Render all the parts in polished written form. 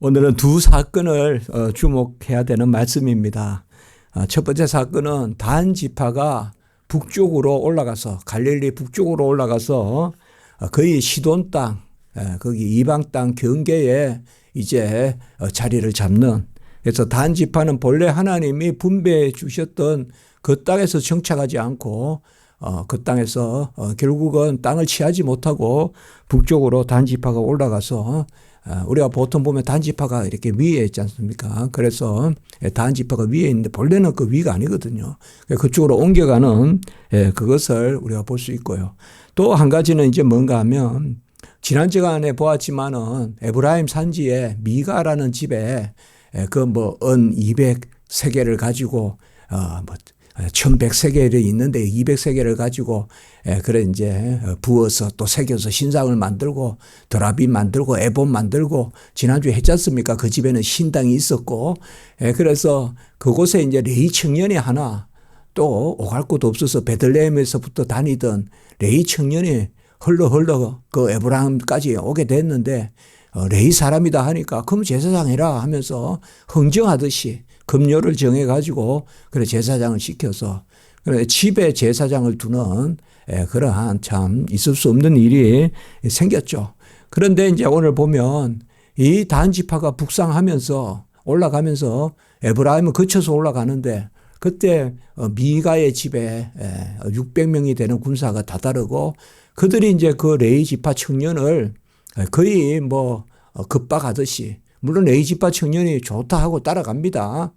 오늘은 두 사건을 주목해야 되는 말씀입니다. 첫 번째 사건은 단 지파가 북쪽으로 올라가서 갈릴리 북쪽으로 올라가서 거의 시돈 땅, 거기 이방 땅 경계에 이제 자리를 잡는, 그래서 단 지파는 본래 하나님이 분배해 주셨던 그 땅에서 정착하지 않고 그 땅에서 결국은 땅을 취하지 못하고 북쪽으로 단 지파가 올라가서, 우리가 보통 보면 단 지파가 이렇게 위에 있지 않습니까? 그래서 단 지파가 위에 있는데 본래는 그 위가 아니거든요. 그쪽으로 옮겨가는 그것을 우리가 볼 수 있고요. 또 한 가지는 이제 뭔가 하면, 지난 시간에 보았지만은 에브라임 산지에 미가라는 집에 그 은 200세겔을 가지고 1100세겔이 있는데 200세겔을 가지고 그래 이제 부어서 또 새겨서 신상을 만들고 드라빔 만들고 에봇 만들고, 지난주에 했지 않습니까? 그 집에는 신당이 있었고, 그래서 그곳에 이제 레위 청년이 하나, 또 오갈 곳도 없어서 베들레헴에서부터 다니던 레위 청년이 흘러 그 에브라임까지 오게 됐는데, 레위 사람이다 하니까 그럼 제사장 해라 하면서 흥정하듯이 금요를 정해가지고 그래 제사장을 시켜서 그래 집에 제사장을 두는 그러한 참 있을 수 없는 일이 생겼죠. 그런데 이제 오늘 보면 이 단 지파가 북상하면서 올라가면서 에브라임을 거쳐서 올라가는데, 그때 미가의 집에 600명이 되는 군사가 다다르고, 그들이 이제 그 레위 지파 청년을 거의 급박하듯이, 물론 레위 지파 청년이 좋다 하고 따라갑니다.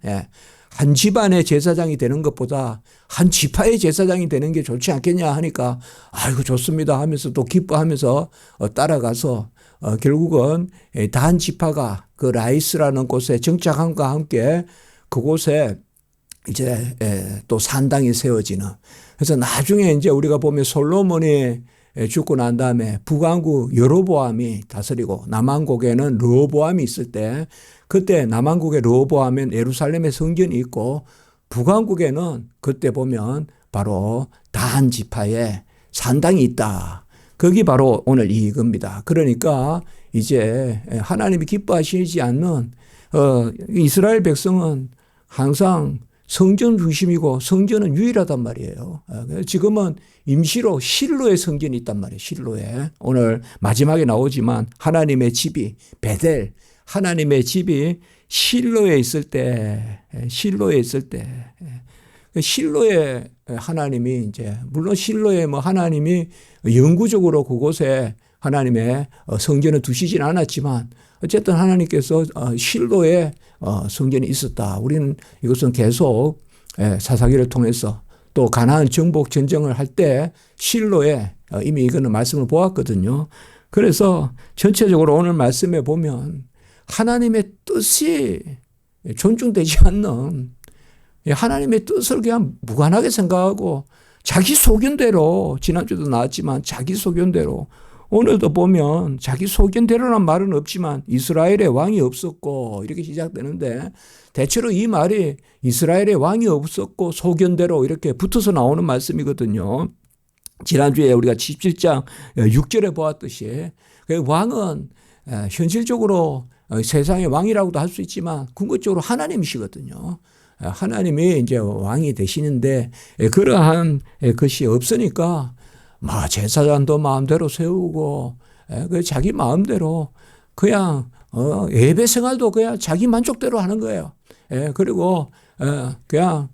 한 집안의 제사장이 되는 것보다 한 지파의 제사장이 되는 게 좋지 않겠냐 하니까 아이고 좋습니다 하면서 또 기뻐하면서 따라가서 결국은 단 지파가 그 라이스라는 곳에 정착함과 함께 그곳에 이제 또 산당이 세워지는, 그래서 나중에 이제 우리가 보면 솔로몬이 죽고 난 다음에 북왕국 여로보암이 다스리고 남왕국에는 르호보암이 있을 때, 그때 남왕국의 르호보암엔 예루살렘에 성전이 있고, 북왕국에는 그때 보면 바로 단 지파에 산당이 있다. 거기 바로 오늘 이겁니다. 그러니까 이제 하나님이 기뻐하시지 않는 이스라엘 백성은 항상 성전 중심이고 성전은 유일하단 말이에요. 지금은 임시로 실로의 성전이 있단 말이에요. 실로에. 오늘 마지막에 나오지만 하나님의 집이 베델, 하나님의 집이 실로에 있을 때, 실로에 하나님이 이제, 물론 실로에 하나님이 영구적으로 그곳에 하나님의 성전을 두시진 않았지만 어쨌든 하나님께서 실로에 성전이 있었다. 우리는 이것은 계속 사사기를 통해서 또 가나안 정복 전쟁을 할 때 실로에 이미 이거는 말씀을 보았거든요. 그래서 전체적으로 오늘 말씀에 보면 하나님의 뜻이 존중되지 않는, 하나님의 뜻을 그냥 무관하게 생각하고 자기 소견대로, 지난주도 나왔지만 자기 소견대로, 오늘도 보면 자기 소견대로란 말은 없지만 이스라엘의 왕이 없었고 이렇게 시작되는데, 대체로 이 말이 이스라엘의 왕이 없었고 소견대로 이렇게 붙어서 나오는 말씀이거든요. 지난주에 우리가 17장 6절에 보았듯이 왕은 현실적으로 세상의 왕이라고도 할 수 있지만 궁극적으로 하나님이시거든요. 하나님이 이제 왕이 되시는데 그러한 것이 없으니까 제사장도 마음대로 세우고 자기 마음대로 그냥 예배 생활도 그냥 자기 만족대로 하는 거예요. 그리고 그냥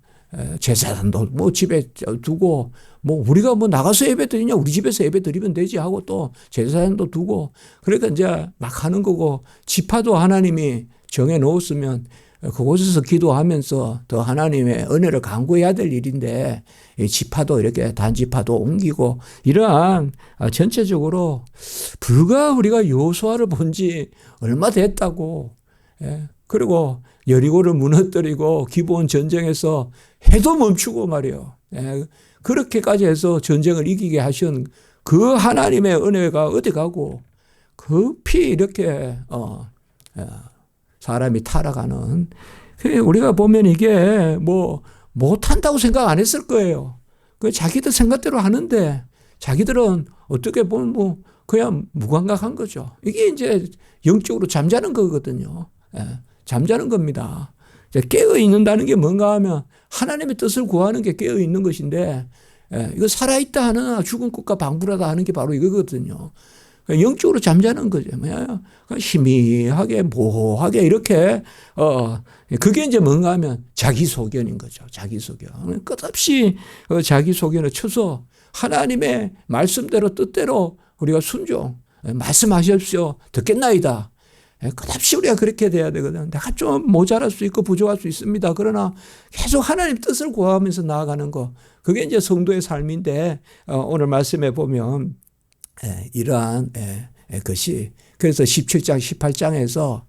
제사장도 집에 두고 우리가 나가서 예배 드리냐, 우리 집에서 예배 드리면 되지 하고 또 제사장도 두고, 그러니까 이제 막 하는 거고, 지파도 하나님이 정해 놓았으면 그곳에서 기도하면서 더 하나님의 은혜를 간구해야 될 일인데, 이 지파도 이렇게 단지파도 옮기고, 이러한 전체적으로 불과 우리가 여호수아를 본 지 얼마 됐다고, 그리고 여리고를 무너뜨리고 기브온 전쟁에서 해도 멈추고 말이에요. 그렇게까지 해서 전쟁을 이기게 하신 그 하나님의 은혜가 어디 가고, 급히 이렇게 사람이 타락하는, 우리가 보면 이게 못한다고 생각 안 했을 거예요. 자기들 생각대로 하는데 자기들은 어떻게 보면 그냥 무감각한 거죠. 이게 이제 영적으로 잠자는 거거든요. 잠자는 겁니다. 깨어 있는다는 게 뭔가 하면 하나님의 뜻을 구하는 게 깨어 있는 것인데, 이거 살아있다 하나 죽은 것과 방불하다 하는 게 바로 이거거든요. 영적으로 잠자는 거죠. 희미하게 모호하게 이렇게 그게 이제 뭔가 하면 자기소견인 거죠. 자기소견. 끝없이 자기소견을 쳐서 하나님의 말씀대로 뜻대로 우리가 순종 말씀하십시오. 듣겠나이다. 끝없이 우리가 그렇게 돼야 되거든. 내가 좀 모자랄 수 있고 부족할 수 있습니다. 그러나 계속 하나님 뜻을 구하면서 나아가는 거. 그게 이제 성도의 삶인데 오늘 말씀에 보면 이러한 것이 그래서 17장 18장에서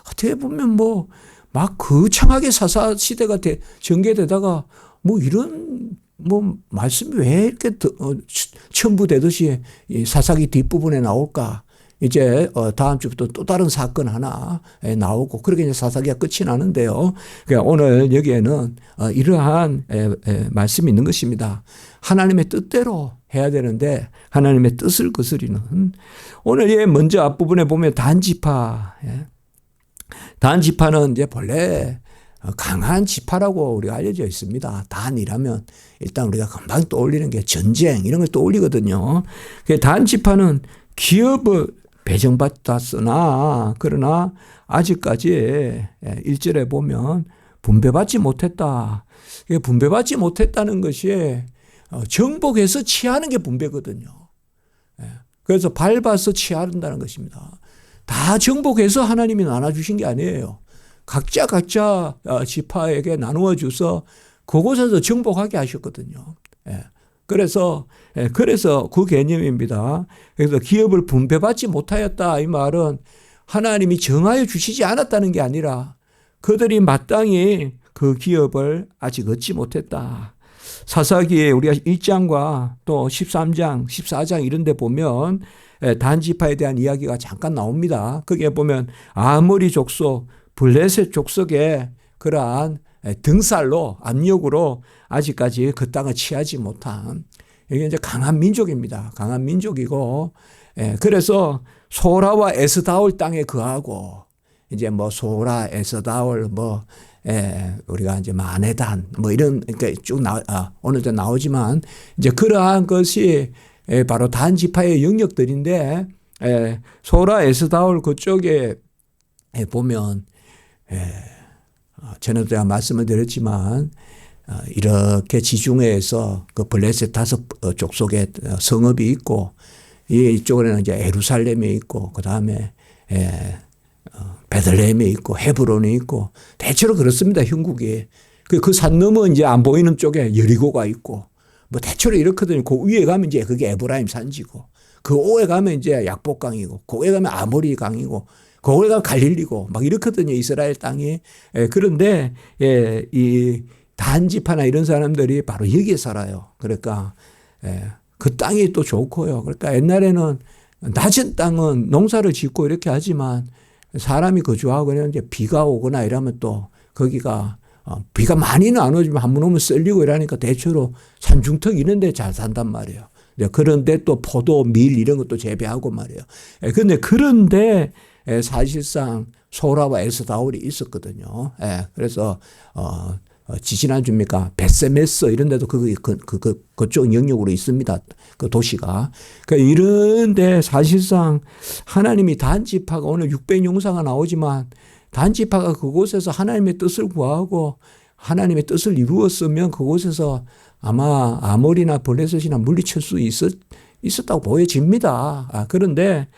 어떻게 보면 뭐 막 거창하게 사사 시대가 전개되다가 뭐 이런 뭐 말씀이 왜 이렇게 첨부되듯이 사사기 뒷부분에 나올까? 이제 다음 주부터 또 다른 사건 하나 나오고 그렇게 이제 사사기가 끝이 나는데요. 그러니까 오늘 여기에는 이러한 말씀이 있는 것입니다. 하나님의 뜻대로 해야 되는데 하나님의 뜻을 거스리는 오늘 먼저 앞부분에 보면 단지파. 단지파는 이제 본래 강한 지파라고 우리가 알려져 있습니다. 단이라면 일단 우리가 금방 떠올리는 게 전쟁 이런 걸 떠올리거든요. 단지파는 기업을 배정받았으나 그러나 아직까지 1절에 보면 분배받지 못했다. 분배받지 못했다는 것이 정복해서 취하는 게 분배거든요. 그래서 밟아서 취한다는 것입니다. 다 정복해서 하나님이 나눠주신 게 아니에요. 각자 지파에게 나누어 줘서 그곳에서 정복하게 하셨거든요. 그래서 그 개념입니다. 그래서 기업을 분배받지 못하였다 이 말은 하나님이 정하여 주시지 않았다는 게 아니라 그들이 마땅히 그 기업을 아직 얻지 못했다. 사사기에 우리가 1장과 또 13장, 14장 이런 데 보면 단지파에 대한 이야기가 잠깐 나옵니다. 거기에 보면 아모리 족속, 블레셋 족속의 그러한 등살로 압력으로 아직까지 그 땅을 취하지 못한 이게 이제 강한 민족입니다. 강한 민족이고 그래서 소라와 에스다올 땅에 거하고 이제 뭐 소라, 에스다올 우리가 이제 마네단 이런 그러니까 쭉 오늘도 나오지만 이제 그러한 것이 바로 단 지파의 영역들인데 소라, 에스다올 그쪽에 보면 전에도 제가 말씀을 드렸지만 이렇게 지중해에서 그 블레셋 5 족속의 성읍이 있고 이쪽에는 이제 예루살렘이 있고 그 다음에 베들레헴이 있고 헤브론이 있고 대체로 그렇습니다. 형국이 그 산 넘어 이제 안 보이는 쪽에 여리고가 있고 뭐 대체로 이렇거든요. 그 위에 가면 이제 그게 에브라임 산지고 그 오에 가면 이제 약복강이고 그 위에 가면 아모리 강이고 거기에 가면 갈릴리고 막 이렇거든요. 이스라엘 땅이. 그런데 이 단지파나 이런 사람들이 바로 여기에 살아요. 그러니까 그 땅이 또 좋고요. 그러니까 옛날에는 낮은 땅은 농사를 짓고 이렇게 하지만 사람이 거주하고 이제 비가 오거나 이러면 또 거기가 비가 많이는 안 오지만 한 번 오면 썰리고 이러니까 대체로 산중턱 이런 데 잘 산단 말이에요. 그런데 또 포도, 밀 이런 것도 재배하고 말이에요. 그런데 사실상 소라와 에스다올이 있었거든요. 그래서 지지난주입니까? 베세메스 이런 데도 그쪽 영역으로 있습니다. 그 도시가. 그러니까 이런데 사실상 하나님이 단지파가 오늘 600용사가 나오지만 단지파가 그곳에서 하나님의 뜻을 구하고 하나님의 뜻을 이루었으면 그곳에서 아마 아모리나 블레셋이나 물리칠 수 있었다고 보여집니다. 그런데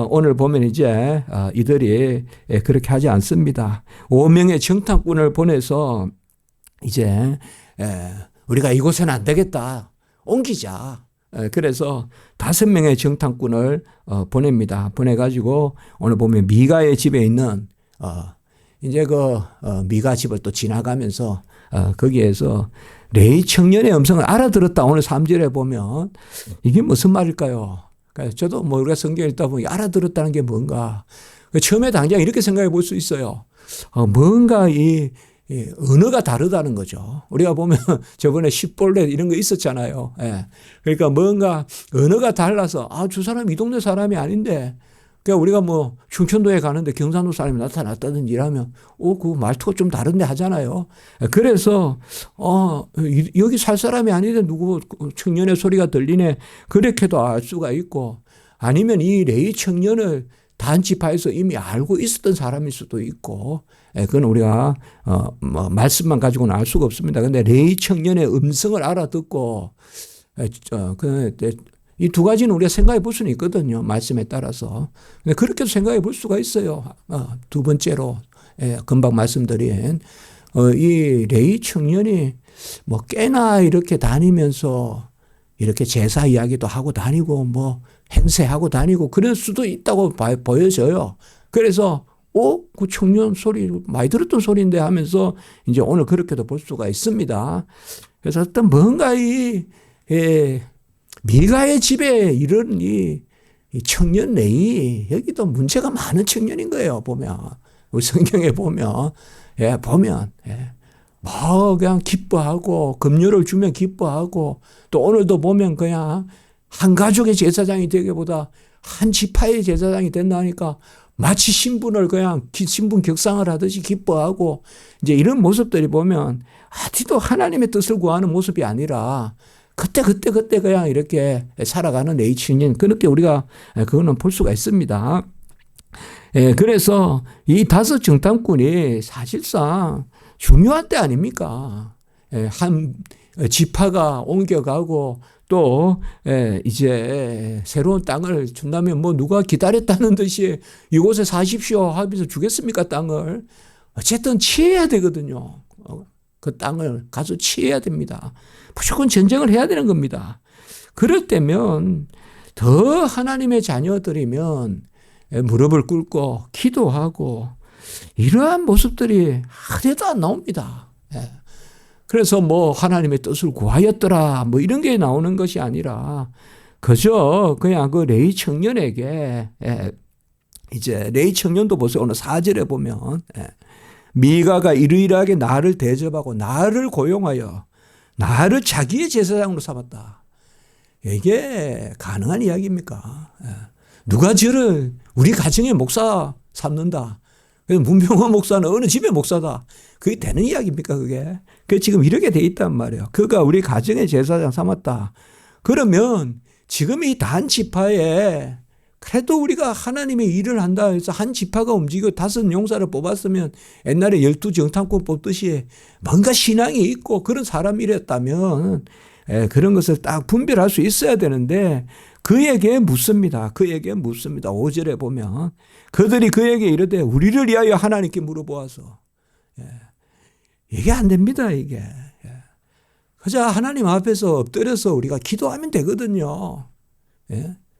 오늘 보면 이제 이들이 그렇게 하지 않습니다. 5명의 정탐꾼을 보내서 이제 우리가 이곳에는 안 되겠다. 옮기자. 그래서 5명의 정탐꾼을 보냅니다. 보내가지고 오늘 보면 미가의 집에 있는 이제 미가 집을 또 지나가면서 거기에서 레위 청년의 음성을 알아들었다. 오늘 3절에 보면 이게 무슨 말일까요? 그러니까 저도 우리가 성경 읽다 보면 알아들었다는 게 뭔가 처음에 당장 이렇게 생각해 볼 수 있어요. 뭔가 이 언어가 다르다는 거죠. 우리가 보면 저번에 십볼레 이런 거 있었잖아요. 그러니까 뭔가 언어가 달라서 저 사람 이 동네 사람이 아닌데 그러니까 우리가 뭐 충청도에 가는데 경상도 사람이 나타났다든지 이러면 그 말투가 좀 다른데 하잖아요. 그래서 여기 살 사람이 아닌데 누구 청년의 소리가 들리네 그렇게도 알 수가 있고 아니면 이 레위 청년을 단지파에서 이미 알고 있었던 사람일 수도 있고 그건 우리가 말씀만 가지고는 알 수가 없습니다. 그런데 레위 청년의 음성을 알아듣고 이 두 가지는 우리가 생각해 볼 수는 있거든요. 말씀에 따라서. 근데 그렇게도 생각해 볼 수가 있어요. 두 번째로 금방 말씀드린 이 레위 청년이 뭐 꽤나 이렇게 다니면서 이렇게 제사 이야기도 하고 다니고 뭐 행세하고 다니고 그럴 수도 있다고 보여져요. 그래서 그 청년 소리 많이 들었던 소리인데 하면서 이제 오늘 그렇게도 볼 수가 있습니다. 그래서 어떤 뭔가 미가의 집에 이런 이 청년 레위 여기도 문제가 많은 청년인 거예요. 보면 우리 성경에 보면 뭐 그냥 기뻐하고 금요를 주면 기뻐하고 또 오늘도 보면 그냥 한 가족의 제사장이 되기보다 한 지파의 제사장이 된다니까 마치 신분을 그냥 신분 격상을 하듯이 기뻐하고 이제 이런 모습들이 보면 어디도 하나님의 뜻을 구하는 모습이 아니라 그때 그냥 이렇게 살아가는 레위 청년 그렇게 우리가 그거는 볼 수가 있습니다. 그래서 이 5 정탐꾼이 사실상 중요한 때 아닙니까? 한 지파가 옮겨가고 또 이제 새로운 땅을 준다면 뭐 누가 기다렸다는 듯이 이곳에 사십시오 하면서 주겠습니까 땅을. 어쨌든 취해야 되거든요. 그 땅을 가서 취해야 됩니다. 무조건 전쟁을 해야 되는 겁니다. 그럴 때면 더 하나님의 자녀들이면 무릎을 꿇고 기도하고 이러한 모습들이 하나도 안 나옵니다. 그래서 뭐 하나님의 뜻을 구하였더라 뭐 이런 게 나오는 것이 아니라 그저 그냥 그 레위 청년에게 이제 레위 청년도 보세요. 오늘 4절에 보면 미가가 이르이르하게 나를 대접하고 나를 고용하여 나를 자기의 제사장으로 삼았다. 이게 가능한 이야기입니까? 누가 저를 우리 가정의 목사 삼는다. 그래서 문병호 목사는 어느 집의 목사다. 그게 되는 이야기입니까 그게? 그게 지금 이렇게 돼 있단 말이에요. 그가 우리 가정의 제사장 삼았다. 그러면 지금 이 단 지파에 그래도 우리가 하나님의 일을 한다 해서 한 지파가 움직이고 5 용사를 뽑았으면 옛날에 12 정탐꾼 뽑듯이 뭔가 신앙이 있고 그런 사람이랬다면 그런 것을 딱 분별할 수 있어야 되는데 그에게 묻습니다. 5절에 보면 그들이 그에게 이르되 우리를 위하여 하나님께 물어보아서 이게 안 됩니다. 이게 그저 하나님 앞에서 엎드려서 우리가 기도하면 되거든요.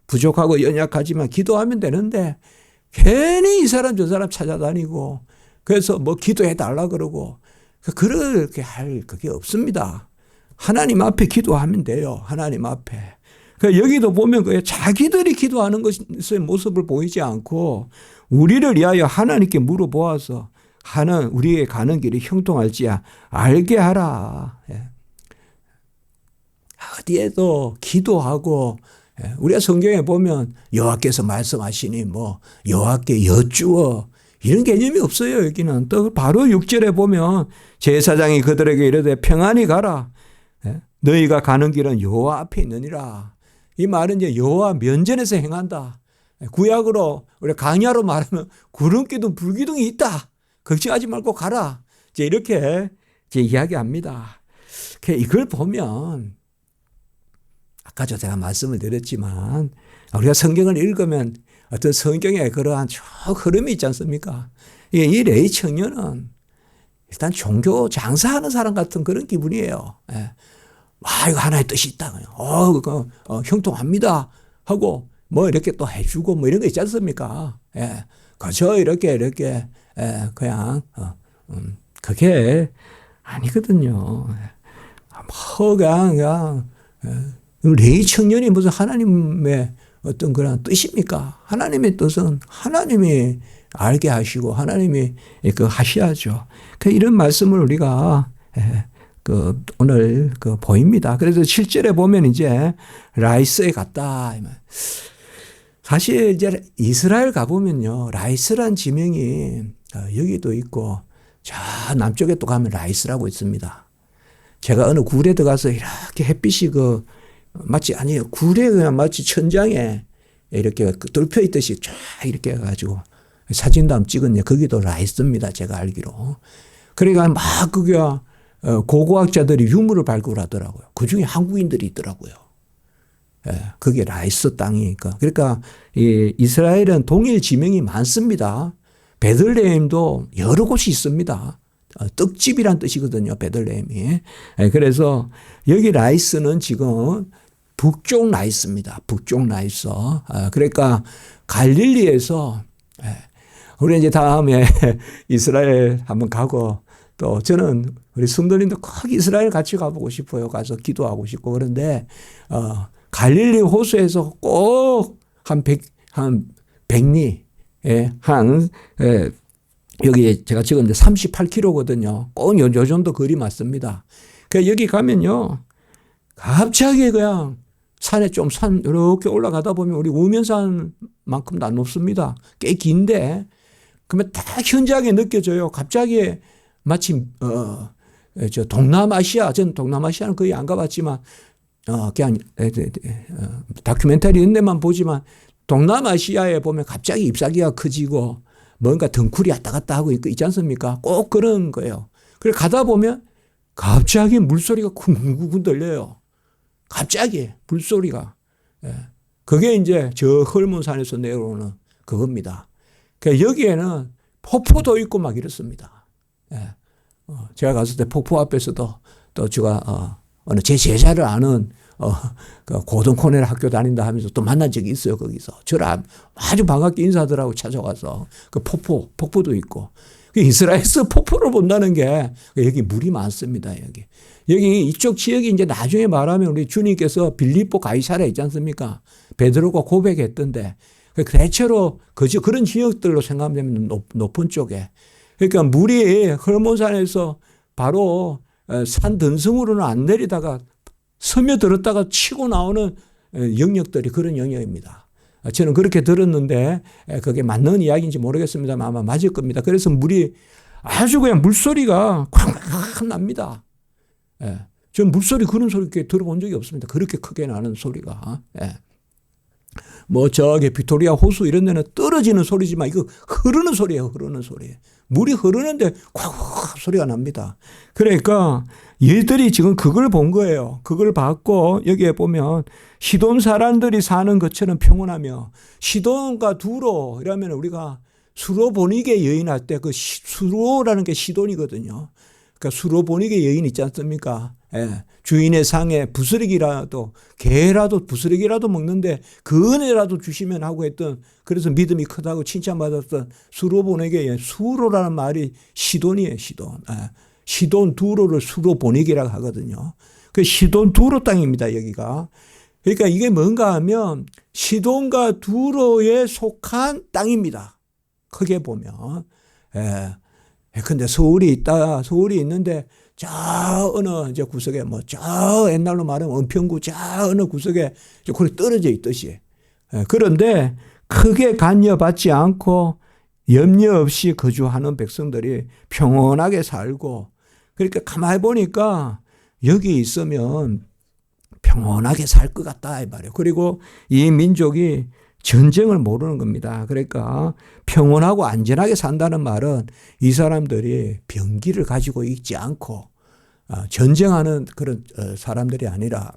부족하고 연약하지만 기도하면 되는데 괜히 이 사람 저 사람 찾아다니고 그래서 뭐 기도해 달라 그러고 그렇게 할 그게 없습니다. 하나님 앞에 기도하면 돼요. 하나님 앞에. 여기도 보면 자기들이 기도하는 것의 모습을 보이지 않고 우리를 위하여 하나님께 물어보아서 하는 우리의 가는 길이 형통할지야 알게 하라. 어디에도 기도하고 우리가 성경에 보면 여호와께서 말씀하시니 뭐 여호와께 여쭈어 이런 개념이 없어요. 여기는 또 바로 6절에 보면 제사장이 그들에게 이르되 평안히 가라. 너희가 가는 길은 여호와 앞에 있느니라. 이 말은 이제 여호와 면전에서 행한다. 구약으로 우리 강야로 말하면 구름기둥 불기둥이 있다. 걱정하지 말고 가라. 이제 이렇게 이제 이야기합니다. 이걸 보면 아까 제가 말씀을 드렸지만 우리가 성경을 읽으면 어떤 성경의 그러한 쭉 흐름이 있지 않습니까? 이 레위 청년은 일단 종교 장사하는 사람 같은 그런 기분이에요. 이거 하나의 뜻이 있다. 형통합니다. 하고 뭐 이렇게 또 해주고 뭐 이런 거 있지 않습니까? 그저 이렇게 그냥 그게 아니거든요. 그냥 레위 청년이 무슨 하나님의 어떤 그런 뜻입니까? 하나님의 뜻은 하나님이 알게 하시고 하나님이 하셔야죠. 이런 말씀을 우리가 오늘 보입니다. 그래서 7절에 보면 이제 라이스에 갔다. 사실 이제 이스라엘 가보면요. 라이스란 지명이 여기도 있고 저 남쪽에 또 가면 라이스라고 있습니다. 제가 어느 굴에 들어가서 이렇게 햇빛이 마치 아니에요. 굴에 그냥 마치 천장에 이렇게 덮여 있듯이 쫙 이렇게 해가지고 사진도 한번 찍었네요. 거기도 라이스입니다. 제가 알기로. 그러니까 막 그게 고고학자들이 유물을 발굴하더라고요. 그중에 한국인들이 있더라고요. 예, 그게 라이스 땅이니까. 그러니까 이 이스라엘은 동일 지명이 많습니다. 베들레헴도 여러 곳이 있습니다. 떡집이란 뜻이거든요. 베들레헴이. 예, 그래서 여기 라이스는 지금 북쪽 라이스입니다. 북쪽 라이스. 그러니까 갈릴리에서 우리 이제 다음에 이스라엘 한번 가고 또 저는 우리 성도님도 꼭 이스라엘 같이 가보고 싶어요. 가서 기도하고 싶고 그런데 갈릴리 호수에서 꼭 한 100리 여기 제가 찍었는데 38km거든요. 꼭 요 정도 거리 맞습니다. 그러니까 여기 가면요. 갑자기 그냥 산에 좀 이렇게 올라가다 보면 우리 우면산만큼도 안 높습니다. 꽤 긴데 그러면 딱 현저하게 느껴져요. 갑자기 마치 저 동남아시아, 전 동남아시아는 거의 안 가봤지만 그냥 다큐멘터리 이런 데만 보지만 동남아시아에 보면 갑자기 잎사귀가 커지고 뭔가 덩쿨이 왔다 갔다 하고 있지 않습니까? 꼭 그런 거예요. 그래 가다 보면 갑자기 물소리가 쿵쿵쿵 들려요. 갑자기 물소리가. 그게 이제 저 헐몬산에서 내려오는 그겁니다. 그러니까 여기에는 폭포도 있고 막 이렇습니다. 제가 갔을 때 폭포 앞에서도 또 제가 어느 제 제자를 아는 그 고등코넬 학교 다닌다 하면서 또 만난 적이 있어요. 거기서 저를 아주 반갑게 인사하더라고 찾아와서 그 폭포도 있고 이스라엘에서 폭포를 본다는 게 여기 물이 많습니다. 여기 이쪽 지역이 이제 나중에 말하면 우리 주님께서 빌립보 가이사랴 있지 않습니까? 베드로가 고백했던데 대체로 그런 지역들로 생각하면 높은 쪽에 그러니까 물이 헐몬산에서 바로 산 등성으로는 안 내리다가 스며들었다가 치고 나오는 영역들이 그런 영역입니다. 저는 그렇게 들었는데 그게 맞는 이야기인지 모르겠습니다만 아마 맞을 겁니다. 그래서 물이 아주 그냥 물소리가 쾅쾅 납니다. 저는 물소리 그런 소리 들어본 적이 없습니다. 그렇게 크게 나는 소리가. 뭐 저기 빅토리아 호수 이런 데는 떨어지는 소리지만 이거 흐르는 소리예요. 흐르는 소리. 물이 흐르는데 콱콱 소리가 납니다. 그러니까 얘들이 지금 그걸 본 거예요. 그걸 봤고 여기에 보면 시돈 사람들이 사는 것처럼 평온하며 시돈과 두로 이러면 우리가 수로보니게 여인할 때 그 수로라는 게 시돈이거든요. 그러니까 수로보니게 여인 있지 않습니까? 주인의 상에 부스러기라도 개라도 부스러기라도 먹는데 그 은혜라도 주시면 하고 했던 그래서 믿음이 크다고 칭찬받았던 수로보니게 수로라는 말이 시돈이에요. 시돈. 시돈 두로를 수로보니게라고 하거든요. 그 시돈 두로 땅입니다. 여기가. 그러니까 이게 뭔가 하면 시돈과 두로에 속한 땅입니다. 크게 보면. 근데 서울이 있는데 저 어느 이제 구석에 저 옛날로 말하면 은평구 저 어느 구석에 거기 떨어져 있듯이. 그런데 크게 간여받지 않고 염려 없이 거주하는 백성들이 평온하게 살고 그러니까 가만히 보니까 여기 있으면 평온하게 살 것 같다 이 말이에요. 그리고 이 민족이 전쟁을 모르는 겁니다. 그러니까 평온하고 안전하게 산다는 말은 이 사람들이 병기를 가지고 있지 않고 전쟁하는 그런 사람들이 아니라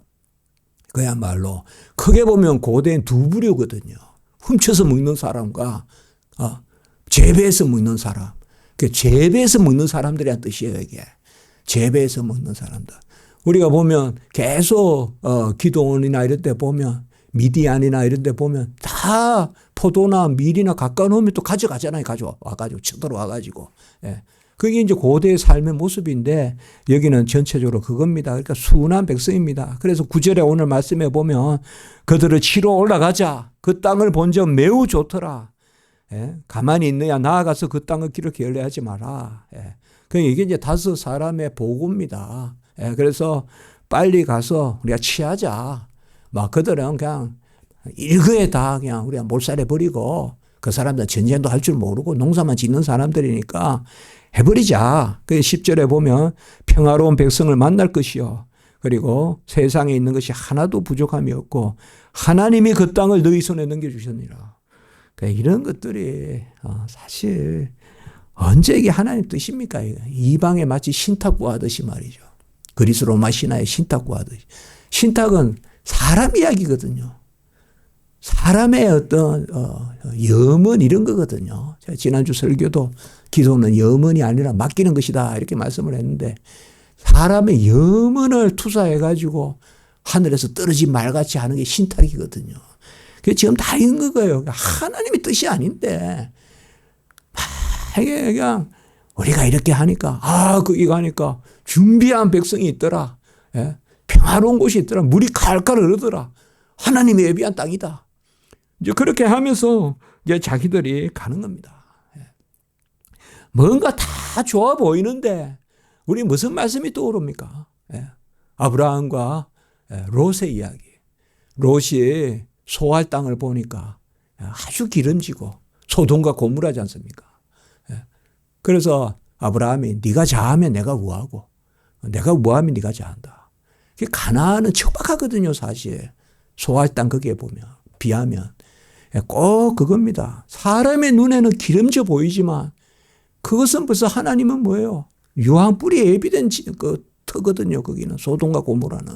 그야말로 크게 보면 고대엔 두 부류거든요. 훔쳐서 먹는 사람과 재배해서 먹는 사람. 그 재배해서 먹는 사람들이란 뜻이에요. 이게. 재배해서 먹는 사람들. 우리가 보면 계속 기도원이나 이런 데 보면 미디안이나 이런 데 보면 다 포도나 밀이나 가까우면 또 가져가잖아요. 가져와가지고 쳐들어와가지고. 그게 이제 고대의 삶의 모습인데 여기는 전체적으로 그겁니다. 그러니까 순한 백성입니다. 그래서 9절에 오늘 말씀해 보면 그들을 치러 올라가자. 그 땅을 본 점 매우 좋더라. 가만히 있느냐 나아가서 그 땅을 기렇게 열려하지 마라. 그러니까 이게 이제 5 사람의 보고입니다. 그래서 빨리 가서 우리가 취하자. 막 그들은 그냥 일거에 다 그냥 우리가 몰살해 버리고 그 사람들은 전쟁도 할 줄 모르고 농사만 짓는 사람들이니까 해버리자. 그 10절에 보면 평화로운 백성을 만날 것이요. 그리고 세상에 있는 것이 하나도 부족함이 없고 하나님이 그 땅을 너희 손에 넘겨주셨느니라. 이런 것들이 사실 언제 이게 하나님 뜻입니까? 이방에 마치 신탁 구하듯이 말이죠. 그리스 로마 신화의 신탁 구하듯이. 신탁은 사람 이야기거든요. 사람의 어떤 염원 이런 거거든요. 제가 지난주 설교도 기도는 염원이 아니라 맡기는 것이다 이렇게 말씀을 했는데 사람의 염원을 투사해가지고 하늘에서 떨어지 말같이 하는 게 신탁이거든요. 그게 지금 다 있는 거예요. 하나님의 뜻이 아닌데 이게 그냥 우리가 이렇게 하니까 이거 하니까 준비한 백성이 있더라. 예? 평화로운 곳이 있더라. 물이 칼칼 흐르더라. 하나님의 예비한 땅이다. 이제 그렇게 하면서 이제 자기들이 가는 겁니다. 예. 뭔가 다 좋아 보이는데 우리 무슨 말씀이 떠오릅니까? 예. 아브라함과 롯의 이야기. 롯이 소할 땅을 보니까 아주 기름지고 소돔과 고물하지 않습니까? 예. 그래서 아브라함이 네가 자하면 내가 우하고 내가 우하면 네가 자한다. 가나안은 척박하거든요, 사실. 소할 땅 거기에 보면 비하면 꼭 그겁니다. 사람의 눈에는 기름져 보이지만 그것은 벌써 하나님은 뭐예요? 유황 뿌리에 예비된 그 터거든요. 거기는 소돔과 고모라는.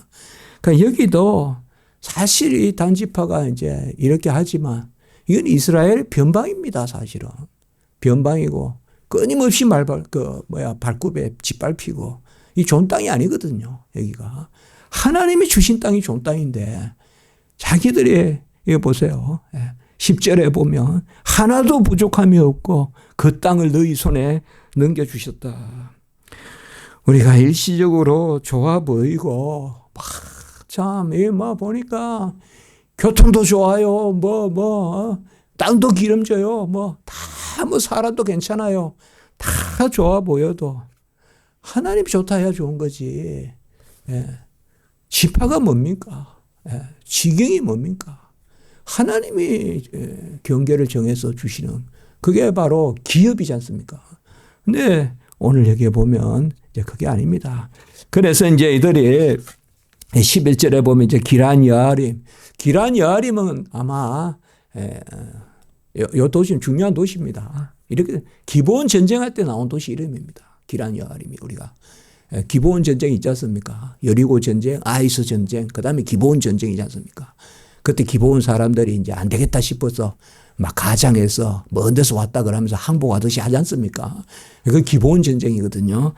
그러니까 여기도 사실 이 단지파가 이제 이렇게 하지만 이건 이스라엘 변방입니다. 사실은 변방이고 끊임없이 발굽에 짓밟히고 이 좋은 땅이 아니거든요. 여기가 하나님이 주신 땅이 좋은 땅인데 자기들이 이거 보세요. 10절에 보면 하나도 부족함이 없고 그 땅을 너희 손에 넘겨주셨다. 우리가 일시적으로 좋아 보이고 참 보니까 교통도 좋아요. 땅도 기름져요. 다 사람도 괜찮아요. 다 좋아 보여도 하나님 좋다 해야 좋은 거지. 지파가 뭡니까? 지경이 뭡니까? 하나님이 경계를 정해서 주시는 그게 바로 기업이지 않습니까? 근데 오늘 여기에 보면 이제 그게 아닙니다. 그래서 이제 이들이 11절에 보면 이제 기란 여아림은 아마 요 도시는 중요한 도시입니다. 이렇게 기본 전쟁할 때 나온 도시 이름입니다. 기란 여아림이 우리가 기본 전쟁이 있지 않습니까? 여리고 전쟁, 아이스 전쟁, 그 다음에 기본 전쟁이지 않습니까? 그때 기본 사람들이 이제 안 되겠다 싶어서 막 가장해서 먼 데서 왔다 그러면서 항복하듯이 하지 않습니까? 그 기본 전쟁이거든요.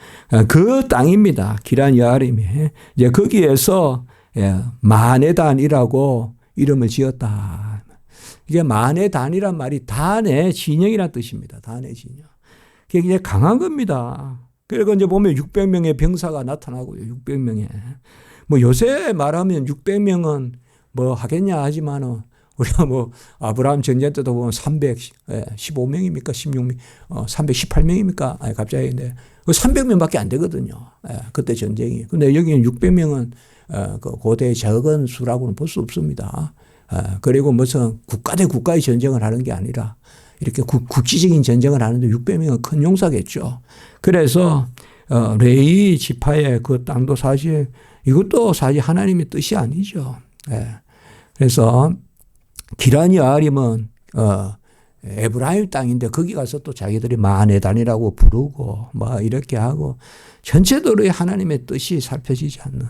그 땅입니다. 기란 여아림이. 이제 거기에서 마네단이라고 이름을 지었다. 이게 마네단이란 말이 단의 진영이란 뜻입니다. 단의 진영. 그게 이제 강한 겁니다. 그리고 이제 보면 600명의 병사가 나타나고요. 600명의. 요새 말하면 600명은 하겠냐 하지만은 우리가 아브라함 전쟁 때도 보면 315명입니까? 16명, 318명입니까? 갑자기 근데 300명밖에 안 되거든요. 그때 전쟁이. 근데 여기는 600명은 그 고대의 적은 수라고는 볼 수 없습니다. 그리고 무슨 국가 대 국가의 전쟁을 하는 게 아니라 이렇게 국지적인 전쟁을 하는데 600명은 큰 용사겠죠. 그래서 레위 지파의 그 땅도 사실 이것도 사실 하나님의 뜻이 아니죠. 그래서 기란 여아림은 에브라임 땅인데 거기 가서 또 자기들이 마네단이라고 부르고 이렇게 하고 전체적으로 하나님의 뜻이 살펴지지 않는.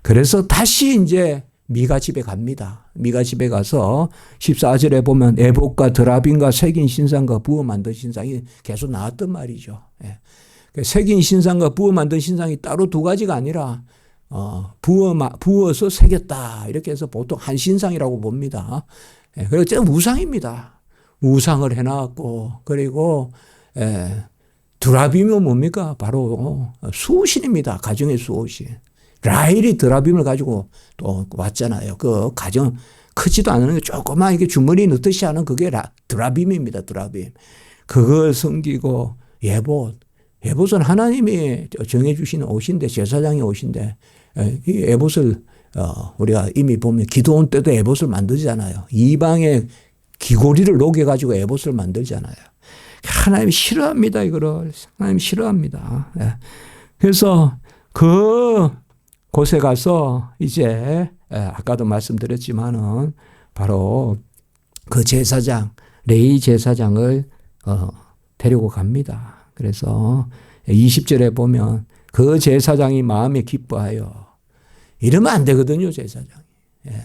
그래서 다시 이제 미가 집에 갑니다. 미가 집에 가서 14절에 보면 에봇과 드라빔과 색인 신상과 부어 만든 신상이 계속 나왔단 말이죠. 색인 신상과 부어 만든 신상이 따로 두 가지가 아니라 부어서 새겼다. 이렇게 해서 보통 한 신상이라고 봅니다. 그리고 저 우상입니다. 우상을 해놨고, 그리고, 드라빔은 뭡니까? 바로 수호신입니다. 가정의 수호신. 라헬이 드라빔을 가지고 또 왔잖아요. 그 가정 크지도 않은 조그만 이게 주머니 넣듯이 하는 그게 드라빔입니다. 드라빔. 그걸 섬기고 에봇은 하나님이 정해주시는 옷인데 제사장의 옷인데 이 에봇을 우리가 이미 보면 기도원 때도 에봇을 만들잖아요. 이방의 귀고리를 녹여가지고 에봇을 만들잖아요. 하나님이 싫어합니다. 이거를. 하나님이 싫어합니다. 예. 그래서 그 곳에 가서 이제 아까도 말씀드렸지만은 바로 그 제사장, 레위 제사장을 데리고 갑니다. 그래서 20절에 보면 그 제사장이 마음에 기뻐하여 이러면 안 되거든요, 제사장이. 예.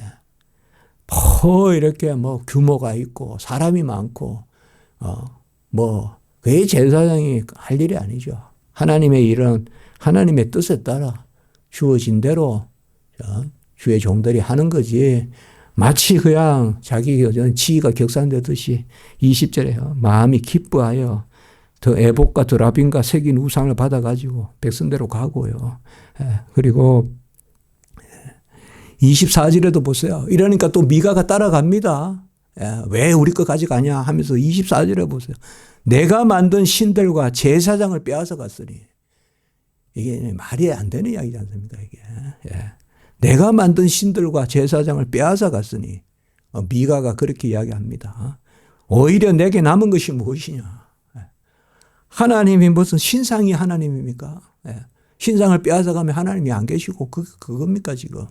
이렇게 뭐 규모가 있고 사람이 많고 그게 제사장이 할 일이 아니죠. 하나님의 일은 하나님의 뜻에 따라 주어진 대로 주의 종들이 하는 거지. 마치 그냥 자기 지위가 격산되듯이 20절에요. 마음이 기뻐하여 더 에봇과 드라빔과 새긴 우상을 받아가지고 백성대로 가고요. 그리고 24절에도 보세요. 이러니까 또 미가가 따라갑니다. 왜 우리 것까지 가냐 하면서 24절에 보세요. 내가 만든 신들과 제사장을 빼앗아 갔으니. 이게 말이 안 되는 이야기지 않습니까? 이게. 내가 만든 신들과 제사장을 빼앗아 갔으니. 미가가 그렇게 이야기합니다. 오히려 내게 남은 것이 무엇이냐. 하나님이 무슨 신상이 하나님입니까? 신상을 빼앗아 가면 하나님이 안 계시고 그겁니까 지금.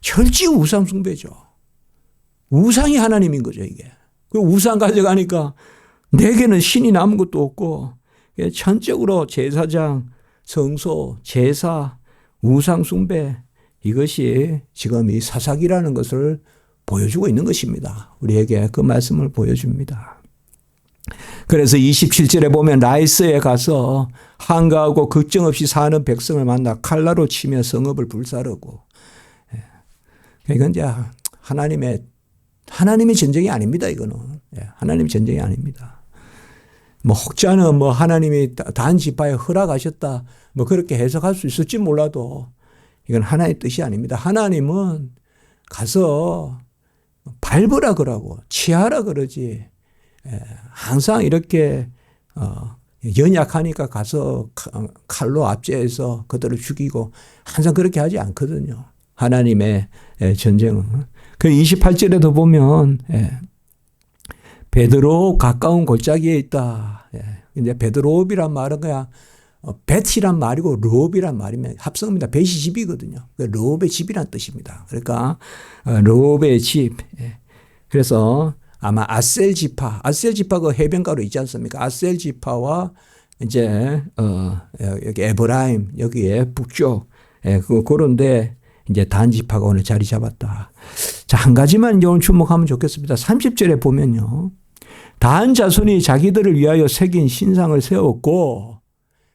철지 우상 숭배죠. 우상이 하나님인 거죠 이게. 그 우상 가져가니까 내게는 신이 남은 것도 없고 전적으로 제사장, 성소, 제사, 우상 숭배 이것이 지금 이 사사기라는 것을 보여주고 있는 것입니다. 우리에게 그 말씀을 보여줍니다. 그래서 27절에 보면 라이스에 가서 한가하고 걱정 없이 사는 백성을 만나 칼라로 치며 성읍을 불사르고. 이건 이제 하나님의 전쟁이 아닙니다. 이거는. 하나님의 전쟁이 아닙니다. 혹자는 하나님이 단 지파에 허락하셨다. 그렇게 해석할 수 있을지 몰라도 이건 하나님의 뜻이 아닙니다. 하나님은 가서 밟으라 그러고 치하라 그러지. 항상 이렇게 연약하니까 가서 칼로 압제해서 그들을 죽이고 항상 그렇게 하지 않거든요. 하나님의 전쟁은. 그 28절에도 보면 베드로 가까운 골짜기에 있다. 이제 베드로업이란 말은 그냥 벳이란 말이고 르홉이란 말이면 합성입니다. 벳이 집이거든요. 르홉의 집이란 뜻입니다. 그러니까 르홉의 집. 그래서 아마 아셀 지파 그 해변가로 있지 않습니까? 아셀 지파와 이제 여기 에브라임 여기에 북쪽 그런데 이제 단 지파가 오늘 자리 잡았다. 자, 한 가지만 오늘 주목하면 좋겠습니다. 30절에 보면요. 단 자손이 자기들을 위하여 새긴 신상을 세웠고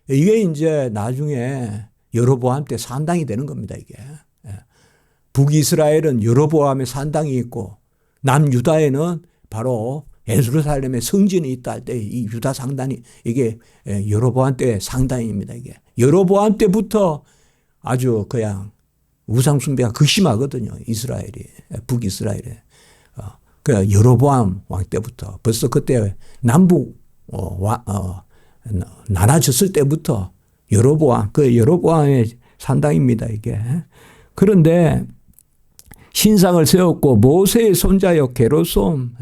이게 이제 나중에 여로보암 때 산당이 되는 겁니다. 이게. 북이스라엘은 여로보암의 산당이 있고 남유다에는 바로 예루살렘의 성전이 있다 할 때 이 유다 상단이 이게 여로보암 때 상단입니다. 이게 여로보암 때부터 아주 그냥 우상 숭배가 극심하거든요. 이스라엘이 북이스라엘에. 그 여로보암 왕 때부터 벌써 그때 남북 나눠졌을 때부터 여로보암의 산당입니다. 이게. 그런데 신상을 세웠고 모세의 손자여 게르솜.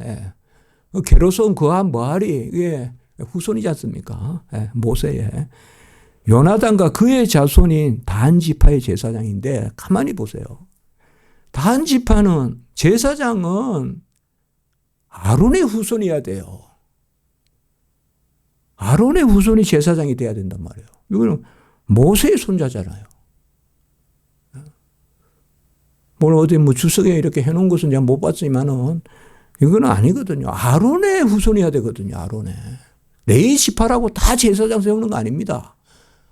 게르솜 그와 뭐하리 이게 후손이지 않습니까? 모세의. 요나단과 그의 자손인 단 지파의 제사장인데 가만히 보세요. 단 지파는 제사장은 아론의 후손이어야 돼요. 아론의 후손이 제사장이 돼야 된단 말이에요. 이거는 모세의 손자잖아요. 어디 주석에 이렇게 해놓은 것은 제가 못 봤지만은 이거는 아니거든요. 아론의 후손이어야 되거든요. 아론의. 레위 지파라고 다 제사장 세우는 거 아닙니다.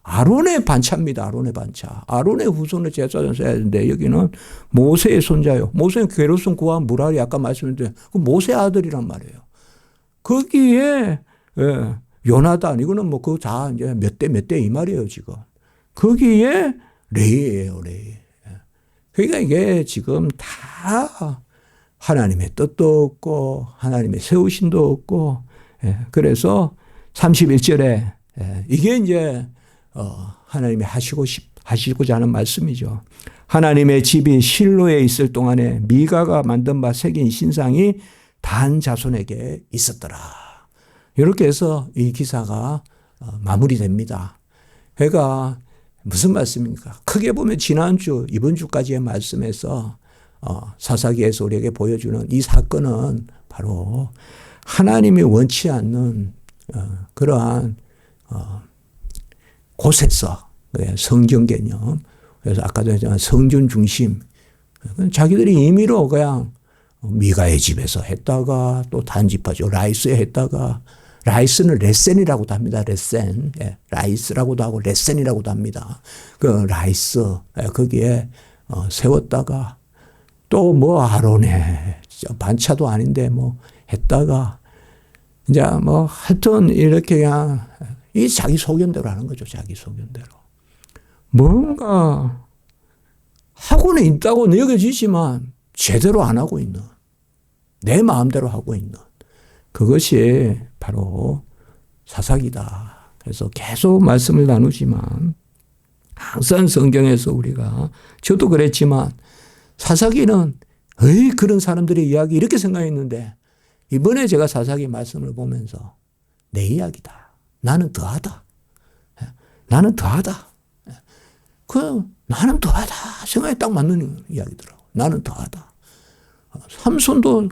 아론의 반차입니다. 아론의 반차. 아론의 후손을 제사장 세워야 되는데 여기는 모세의 손자요. 모세는 게르솜 그와 무라리 아까 말씀드린 그 모세 아들이란 말이에요. 거기에 요나단 이거는 그 다 이제 몇 대 이 말이에요 지금. 거기에 레위예요 레위. 그러니까 이게 지금 다 하나님의 뜻도 없고 하나님의 세우심도 없고 그래서 31절에 이게 이제 하나님이 하시고자 하는 말씀이죠. 하나님의 집이 실로에 있을 동안에 미가가 만든 바 새긴 신상이 단 자손에게 있었더라. 이렇게 해서 이 기사가 마무리됩니다. 그러니까 무슨 말씀입니까? 크게 보면 지난주, 이번 주까지의 말씀에서 사사기에서 우리에게 보여주는 이 사건은 바로 하나님이 원치 않는 그러한 곳에서 성경 개념, 그래서 아까도 했지만 성전 중심, 자기들이 임의로 그냥 미가의 집에서 했다가 또 단지파죠. 라이스에 했다가, 라이스는 레센이라고도 합니다. 레센. 라이스라고도 하고 레센이라고도 합니다. 그 라이스, 거기에 세웠다가 또 뭐 아론에 반차도 아닌데 뭐 했다가 이제 뭐 하여튼 이렇게 그냥 이 자기 소견대로 하는 거죠. 자기 소견대로. 뭔가 하고는 있다고 여겨지지만 제대로 안 하고 있는, 내 마음대로 하고 있는 그것이 바로 사사기다. 그래서 계속 말씀을 나누지만 항상 성경에서 우리가, 저도 그랬지만 사사기는 그런 사람들의 이야기 이렇게 생각했는데 이번에 제가 사사기 말씀을 보면서 내 이야기다. 나는 더하다. 나는 더하다. 나는 더하다 생각에 딱 맞는 이야기더라고. 나는 더하다. 삼손도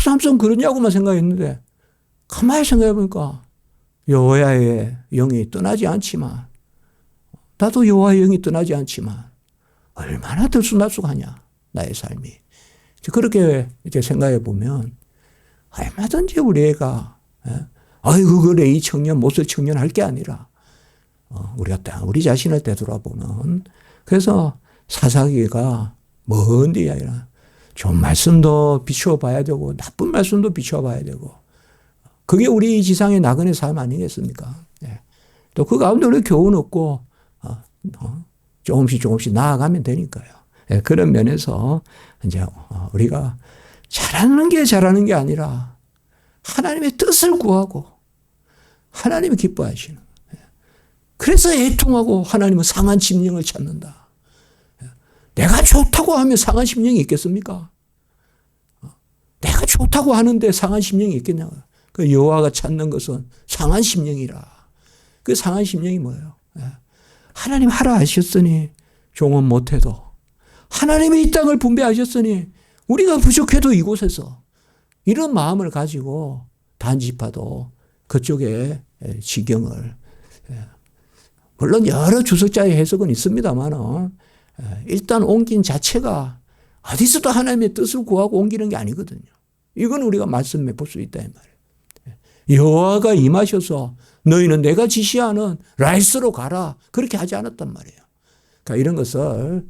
삼손 그러냐고만 생각했는데 가만히 생각해 보니까 여호와의 영이 떠나지 않지만, 나도 여호와의 영이 떠나지 않지만 얼마나 들쑥날쑥하냐 나의 삶이. 그렇게 이렇게 생각해 보면 얼마든지 우리 애가 아이고 그래 이 청년 못쓸 청년 할 게 아니라 우리가 우리 자신을 되돌아보는, 그래서 사사기가 먼 뒤에 아니라 좋은 말씀도 비추어 봐야 되고 나쁜 말씀도 비추어 봐야 되고, 그게 우리 지상의 나그네 삶 아니겠습니까? 또 그 가운데 우리 교훈 얻고 조금씩 나아가면 되니까요. 그런 면에서 이제 우리가 잘하는 게 아니라 하나님의 뜻을 구하고 하나님이 기뻐하시는, 그래서 애통하고 하나님은 상한 심령을 찾는다. 내가 좋다고 하면 상한 심령이 있겠습니까? 내가 좋다고 하는데 상한 심령이 있겠냐고. 그 여호와가 찾는 것은 상한 심령이라. 그 상한 심령이 뭐예요? 하나님 하라 하셨으니 종은 못해도, 하나님이 이 땅을 분배하셨으니 우리가 부족해도 이곳에서, 이런 마음을 가지고 단지파도 그쪽에 지경을, 물론 여러 주석자의 해석은 있습니다만 일단 옮긴 자체가 어디서도 하나님의 뜻을 구하고 옮기는 게 아니거든요. 이건 우리가 말씀해 볼 수 있다 이 말이에요. 여호와가 임하셔서 너희는 내가 지시하는 라이스로 가라, 그렇게 하지 않았단 말이에요. 그러니까 이런 것을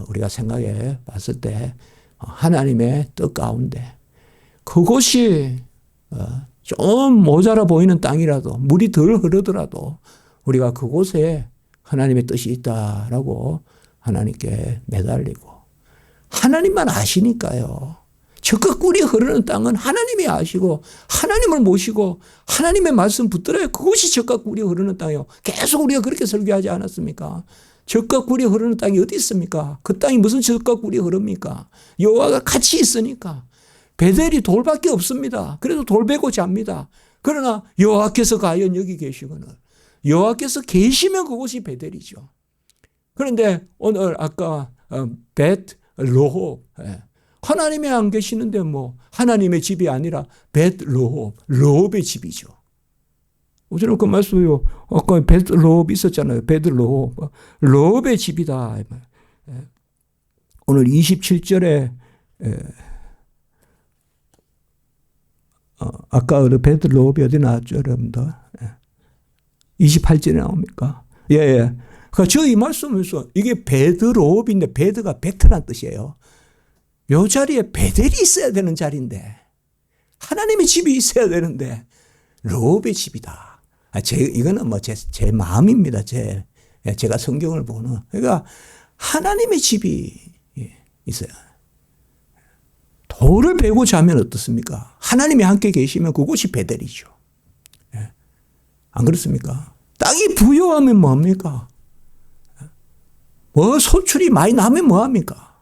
우리가 생각해 봤을 때 하나님의 뜻 가운데 그곳이 좀 모자라 보이는 땅이라도, 물이 덜 흐르더라도 우리가 그곳에 하나님의 뜻이 있다라고 하나님께 매달리고, 하나님만 아시니까요. 적극 꿀이 흐르는 땅은 하나님이 아시고 하나님을 모시고 하나님의 말씀 붙들어야 그것이 적극 꿀이 흐르는 땅이에요. 계속 우리가 그렇게 설교하지 않았습니까? 적극 꿀이 흐르는 땅이 어디 있습니까? 그 땅이 무슨 적극 꿀이 흐릅니까? 여호와가 같이 있으니까. 베델이 돌밖에 없습니다. 그래도 돌 베고 잡니다. 그러나 여호와께서 과연 여기 계시거늘, 여호와께서 계시면 그곳이 베델이죠. 그런데 오늘 아까 벳 로홉, 하나님이 안 계시는데 뭐 하나님의 집이 아니라 벳 로홉, 로홉의 집이죠. 저는 그 말씀이요. 아까 벳 로홉 있었잖아요. 벳 로홉, 로홉의 집이다. 오늘 27절에 아까 그 벳 로홉이 어디 나왔죠, 여러분들? 28절에 나옵니까? 예. 그러니까 저 이 말씀에서 이게 베드 로홉인데, 베드가 베트란 뜻이에요. 요 자리에 베델이 있어야 되는 자리인데, 하나님의 집이 있어야 되는데 로홉의 집이다. 이거는 뭐 제 마음입니다. 제가 성경을 보는. 그러니까 하나님의 집이 있어요. 돌을 베고 자면 어떻습니까? 하나님이 함께 계시면 그곳이 베델이죠. 안 그렇습니까? 땅이 부여하면 뭡니까? 소출이 많이 나면 뭐합니까?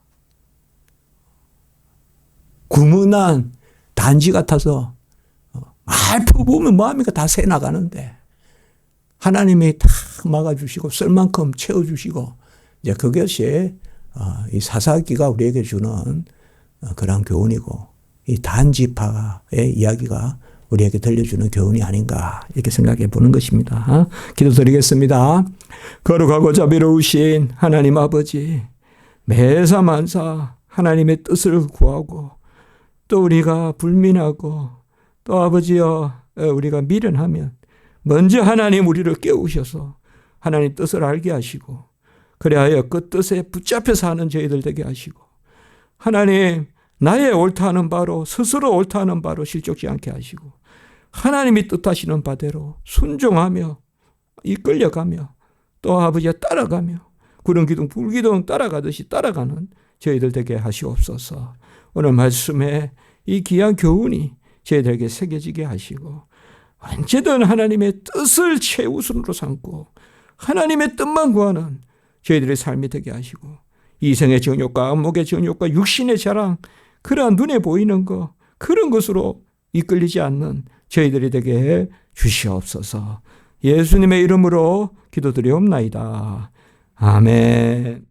구문난 단지 같아서 말 퍼부으면 뭐합니까? 다 새 나가는데 하나님이 다 막아주시고 쓸 만큼 채워주시고 이제 그것이 이 사사기가 우리에게 주는 그런 교훈이고 이 단지파의 이야기가 우리에게 들려주는 교훈이 아닌가 이렇게 생각해 보는 것입니다. 기도드리겠습니다. 거룩하고 자비로우신 하나님 아버지, 매사 만사 하나님의 뜻을 구하고 또 우리가 불민하고 또 아버지여 우리가 미련하면 먼저 하나님 우리를 깨우셔서 하나님 뜻을 알게 하시고 그리하여 그 뜻에 붙잡혀 사는 저희들 되게 하시고 하나님 나의 옳다는 바로 스스로 옳다는 바로 실족지 않게 하시고 하나님이 뜻하시는 바대로 순종하며 이끌려가며 또 아버지와 따라가며 구름기둥 불기둥 따라가듯이 따라가는 저희들 되게 하시옵소서. 오늘 말씀에 이 귀한 교훈이 저희들에게 새겨지게 하시고 언제든 하나님의 뜻을 최우선으로 삼고 하나님의 뜻만 구하는 저희들의 삶이 되게 하시고 이생의 정욕과 안목의 정욕과 육신의 자랑 그러한 눈에 보이는 것 그런 것으로 이끌리지 않는 저희들이 되게 해 주시옵소서. 예수님의 이름으로 기도드리옵나이다. 아멘.